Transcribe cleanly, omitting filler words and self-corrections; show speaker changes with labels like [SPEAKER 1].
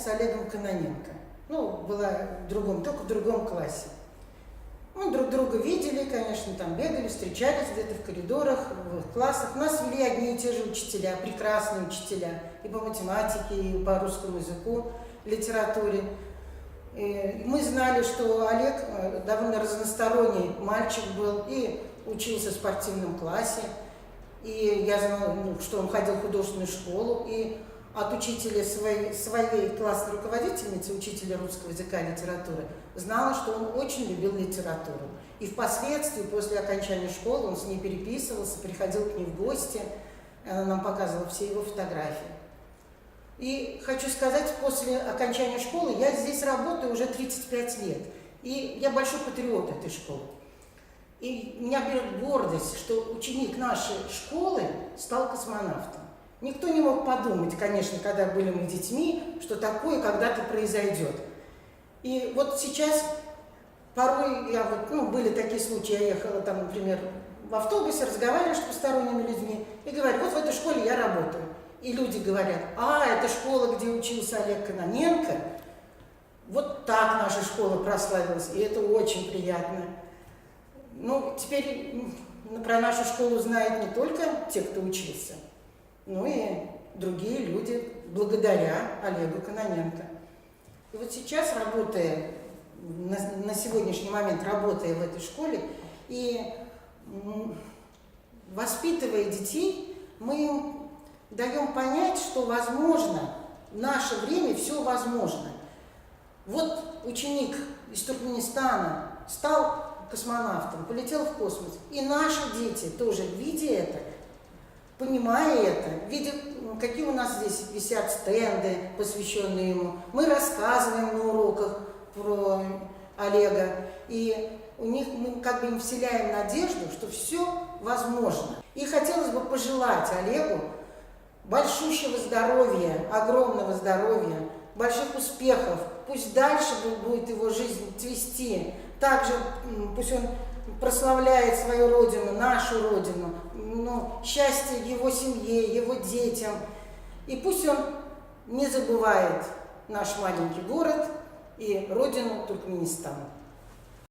[SPEAKER 1] с Олегом Кононенко. Ну, была только в другом классе. Мы друг друга видели, конечно, там бегали, встречались где-то в коридорах, в классах. Нас вели одни и те же учителя, прекрасные учителя, и по математике, и по русскому языку, литературе. И мы знали, что Олег довольно разносторонний мальчик был, и учился в спортивном классе, и я знала, что он ходил в художественную школу, и от учителя своей классной руководительницы, учителя русского языка и литературы, знала, что он очень любил литературу. И впоследствии, после окончания школы, он с ней переписывался, приходил к ней в гости, она нам показывала все его фотографии. И хочу сказать, после окончания школы я здесь работаю уже 35 лет, и я большой патриот этой школы. И меня берет гордость, что ученик нашей школы стал космонавтом. Никто не мог подумать, конечно, когда были мы детьми, что такое когда-то произойдет. И вот сейчас порой были такие случаи, я ехала там, например, в автобусе, разговариваешь с посторонними людьми и говорю, вот в этой школе я работаю. И люди говорят, это школа, где учился Олег Кононенко. Вот так наша школа прославилась, и это очень приятно. Ну, теперь про нашу школу знают не только те, кто учился, но и другие люди, благодаря Олегу Кононенко. И вот сейчас, работая, на сегодняшний момент работая в этой школе и воспитывая детей, мы им даем понять, что возможно, в наше время все возможно. Вот ученик из Туркменистана стал космонавтом, полетел в космос. И наши дети тоже, видя это, понимая это, видя, какие у нас здесь висят стенды, посвященные ему, мы рассказываем на уроках про Олега, и у них мы как бы им вселяем надежду, что все возможно. И хотелось бы пожелать Олегу большущего здоровья, огромного здоровья, больших успехов. Пусть дальше будет его жизнь цвести. Также пусть он прославляет свою родину, нашу родину, счастье его семье, его детям. И пусть он не забывает наш маленький город и родину Туркменистана.